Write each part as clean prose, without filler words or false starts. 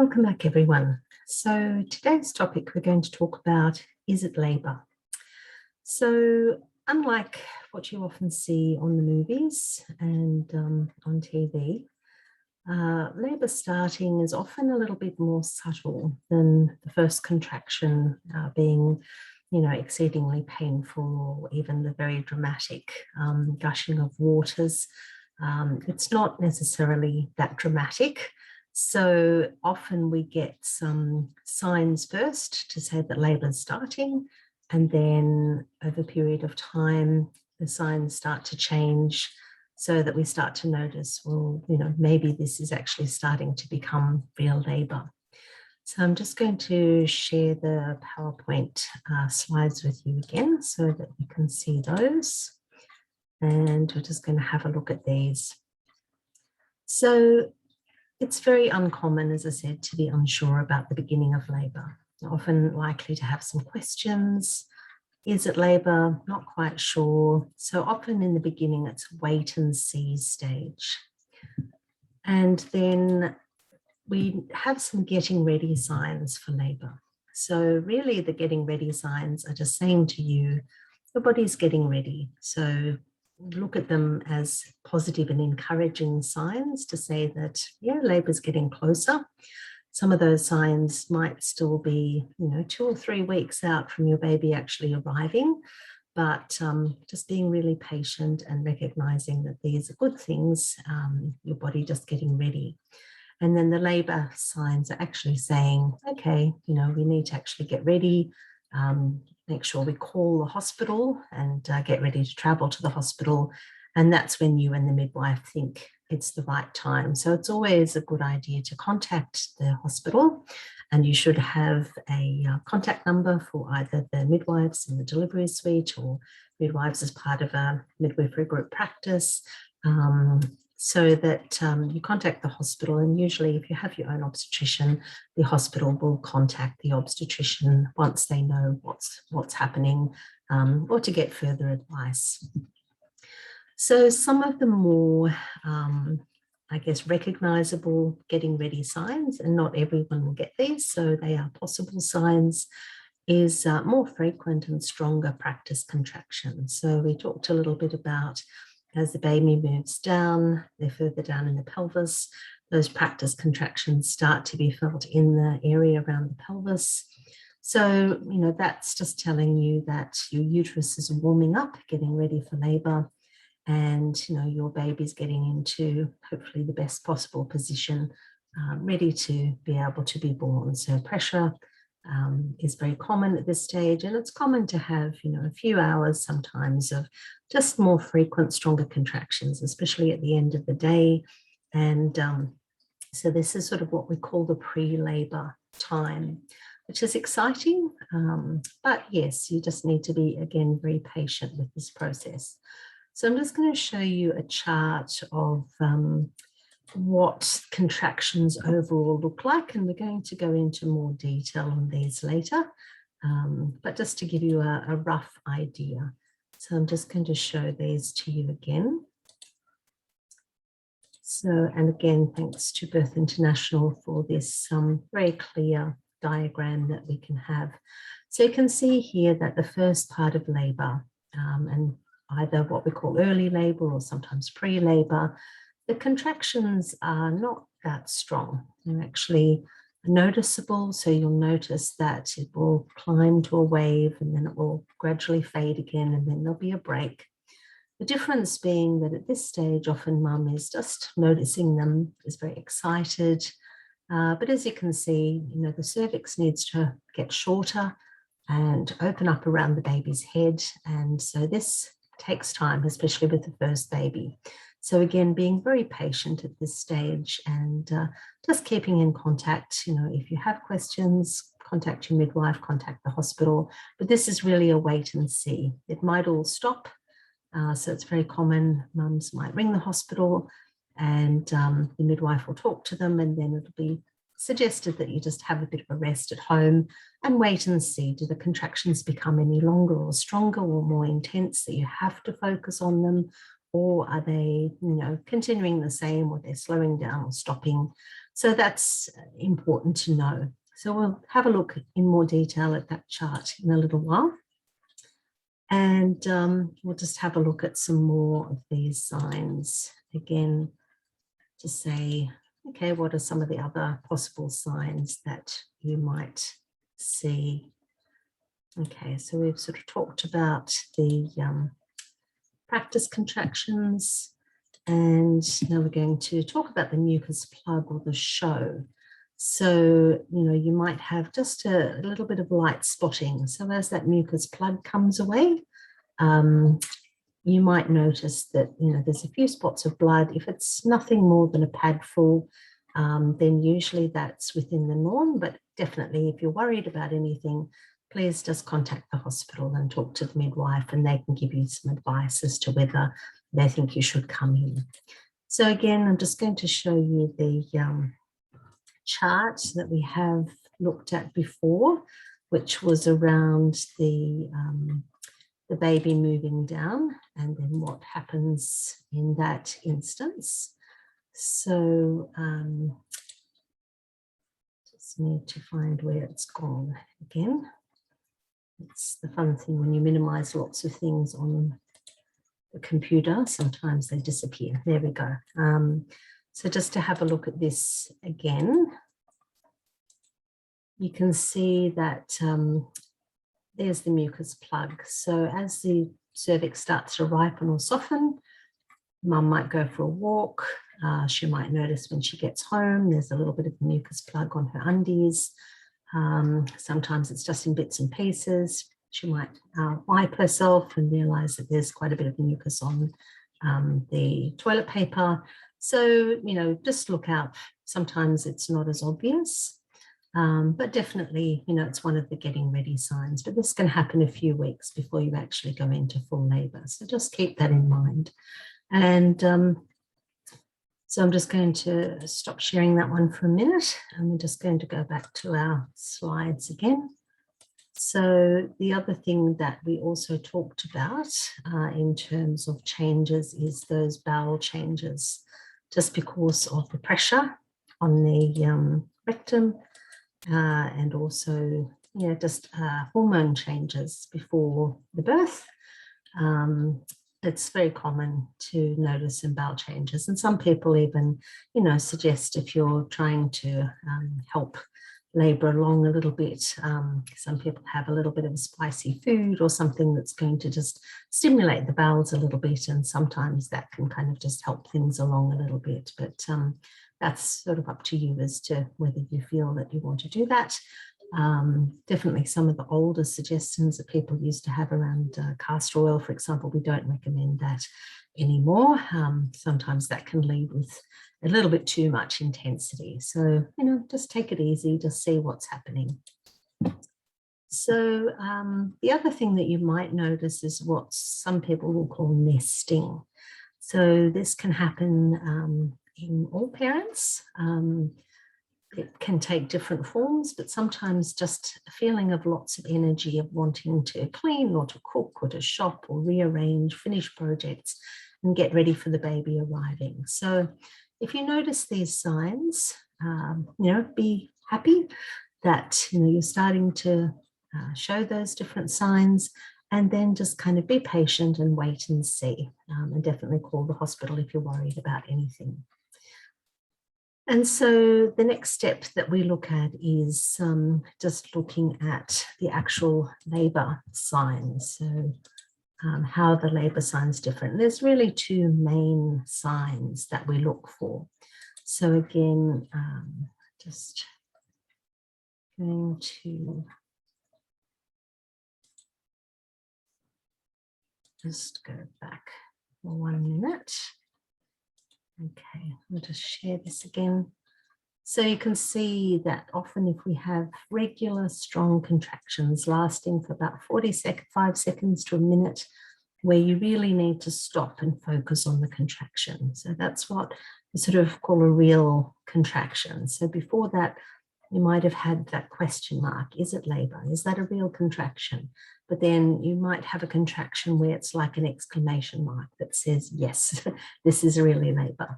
Welcome back, everyone. So today's topic we're going to talk about, is it labour? So unlike what you often see on the movies and on TV, labour starting is often a little bit more subtle than the first contraction being, exceedingly painful, or even the very dramatic gushing of waters. It's not necessarily that dramatic. So often we get some signs first to say that labour is starting, and then over a period of time, the signs start to change so that we start to notice, well, maybe this is actually starting to become real labour. So I'm just going to share the PowerPoint slides with you again so that you can see those. And we're just going to have a look at these. So it's very uncommon, as I said, to be unsure about the beginning of labour. Often likely to have some questions. Is it labour? Not quite sure. So often in the beginning, it's wait and see stage. And then we have some getting ready signs for labour. So really the getting ready signs are just saying to you, your body's getting ready. So look at them as positive and encouraging signs to say that, yeah, labour is getting closer. Some of those signs might still be, 2 or 3 weeks out from your baby actually arriving, but just being really patient and recognizing that these are good things, your body just getting ready. And then the labour signs are actually saying, okay, we need to actually get ready, make sure we call the hospital and get ready to travel to the hospital. And that's when you and the midwife think it's the right time. So it's always a good idea to contact the hospital, and you should have a contact number for either the midwives in the delivery suite or midwives as part of a midwifery group practice, so that you contact the hospital. And usually if you have your own obstetrician, the hospital will contact the obstetrician once they know what's happening, or to get further advice. So some of the more, recognizable getting ready signs, and not everyone will get these, so they are possible signs, is more frequent and stronger practice contractions. So we talked a little bit about, as the baby moves down, they're further down in the pelvis, those practice contractions start to be felt in the area around the pelvis. So, that's just telling you that your uterus is warming up, getting ready for labour, and, your baby's getting into hopefully the best possible position, ready to be able to be born. So pressure is very common at this stage, and it's common to have, a few hours sometimes of just more frequent, stronger contractions, especially at the end of the day. And so this is sort of what we call the pre-labour time, which is exciting. But yes, you just need to be, again, very patient with this process. So I'm just going to show you a chart of what contractions overall look like, and we're going to go into more detail on these later, but just to give you a rough idea. So I'm just going to show these to you again. So, and again, thanks to Birth International for this very clear diagram that we can have. So you can see here that the first part of labour, and either what we call early labour or sometimes pre-labour, the contractions are not that strong. They're actually noticeable. So you'll notice that it will climb to a wave and then it will gradually fade again, and then there'll be a break. The difference being that at this stage, often mum is just noticing them, is very excited. But as you can see, the cervix needs to get shorter and open up around the baby's head. And so this takes time, especially with the first baby. So again, being very patient at this stage, and just keeping in contact. If you have questions, contact your midwife, contact the hospital. But this is really a wait and see. It might all stop. So it's very common, mums might ring the hospital and the midwife will talk to them, and then it'll be suggested that you just have a bit of a rest at home and wait and see, do the contractions become any longer or stronger or more intense that you have to focus on them, or are they, continuing the same, or they're slowing down or stopping. So that's important to know. So we'll have a look in more detail at that chart in a little while. And we'll just have a look at some more of these signs again to say, okay, what are some of the other possible signs that you might see? Okay, so we've sort of talked about the practice contractions, and now we're going to talk about the mucus plug or the show. So, you might have just a little bit of light spotting. So as that mucus plug comes away, you might notice that, there's a few spots of blood. If it's nothing more than a pad full, then usually that's within the norm. But definitely, if you're worried about anything, please just contact the hospital and talk to the midwife, and they can give you some advice as to whether they think you should come in. So again, I'm just going to show you the chart that we have looked at before, which was around the baby moving down and then what happens in that instance. So just need to find where it's gone again. It's the fun thing when you minimize lots of things on the computer, sometimes they disappear. There we go. So just to have a look at this again, you can see that there's the mucus plug. So as the cervix starts to ripen or soften, mum might go for a walk. She might notice when she gets home, there's a little bit of mucus plug on her undies. Sometimes it's just in bits and pieces. She might wipe herself and realize that there's quite a bit of mucus on the toilet paper. So, just look out. Sometimes it's not as obvious. But definitely, it's one of the getting ready signs, but this can happen a few weeks before you actually go into full labor. So just keep that in mind. And so I'm just going to stop sharing that one for a minute, and we're just going to go back to our slides again. So the other thing that we also talked about in terms of changes is those bowel changes, just because of the pressure on the rectum, and also, just hormone changes before the birth. It's very common to notice some bowel changes, and some people even, suggest if you're trying to help labor along a little bit, some people have a little bit of spicy food or something that's going to just stimulate the bowels a little bit, and sometimes that can kind of just help things along a little bit. But that's sort of up to you as to whether you feel that you want to do that. Definitely some of the older suggestions that people used to have around castor oil, for example, we don't recommend that anymore. Sometimes that can lead with a little bit too much intensity. So, just take it easy, just see what's happening. So the other thing that you might notice is what some people will call nesting. So this can happen in all parents. It can take different forms, but sometimes just a feeling of lots of energy of wanting to clean or to cook or to shop or rearrange, finish projects and get ready for the baby arriving. So if you notice these signs, be happy that you're starting to show those different signs, and then just kind of be patient and wait and see, and definitely call the hospital if you're worried about anything. And so the next step that we look at is just looking at the actual labour signs. So how the labour signs different. There's really two main signs that we look for. So again, just going to just go back for 1 minute. Okay, I'll just share this again. So you can see that often if we have regular strong contractions lasting for about 5 seconds to a minute, where you really need to stop and focus on the contraction. So that's what we sort of call a real contraction. So before that, you might have had that question mark, is it labor? Is that a real contraction? But then you might have a contraction where it's like an exclamation mark that says, yes, this is really labor.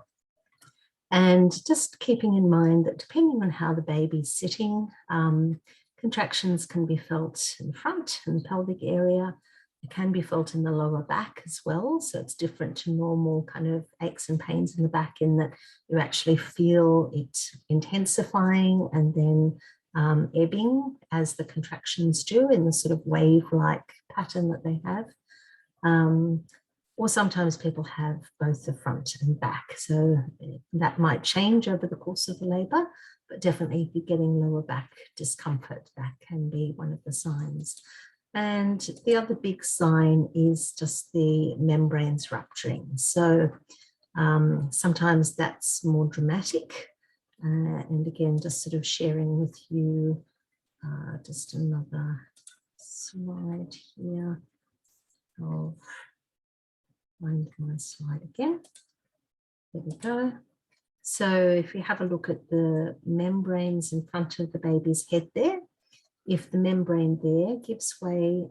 And just keeping in mind that depending on how the baby's sitting, contractions can be felt in the front and the pelvic area. It can be felt in the lower back as well. So it's different to normal kind of aches and pains in the back, in that you actually feel it intensifying and then ebbing as the contractions do, in the sort of wave-like pattern that they have. Or sometimes people have both the front and back. So that might change over the course of the labour, but definitely if you're getting lower back discomfort, that can be one of the signs. And the other big sign is just the membranes rupturing. So sometimes that's more dramatic. And again, just sort of sharing with you just another slide here of, find my slide again. There we go. So if you have a look at the membranes in front of the baby's head there, if the membrane there gives way,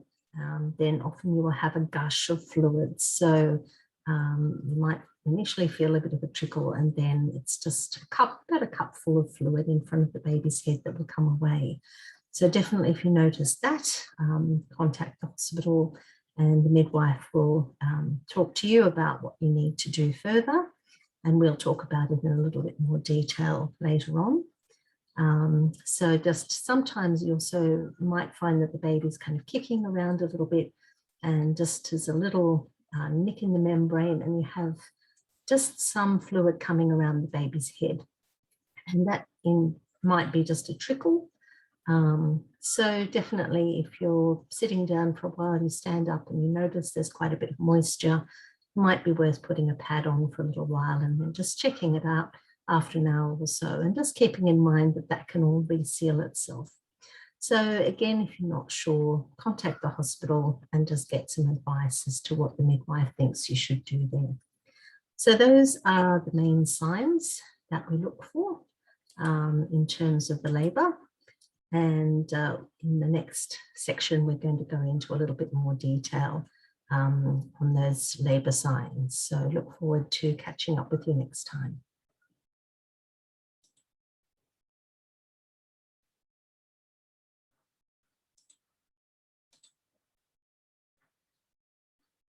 then often you will have a gush of fluids. So you might initially feel a bit of a trickle, and then it's just about a cup full of fluid in front of the baby's head that will come away. So definitely if you notice that, contact the hospital, and the midwife will talk to you about what you need to do further. And we'll talk about it in a little bit more detail later on. So just sometimes you also might find that the baby's kind of kicking around a little bit, and just as a little nick in the membrane, and you have just some fluid coming around the baby's head. And that might be just a trickle. So definitely if you're sitting down for a while and you stand up and you notice there's quite a bit of moisture, it might be worth putting a pad on for a little while and then just checking it out after an hour or so, and just keeping in mind that that can all reseal itself. So again, if you're not sure, contact the hospital and just get some advice as to what the midwife thinks you should do there. So those are the main signs that we look for in terms of the labour. And in the next section, we're going to go into a little bit more detail on those labour signs. So look forward to catching up with you next time.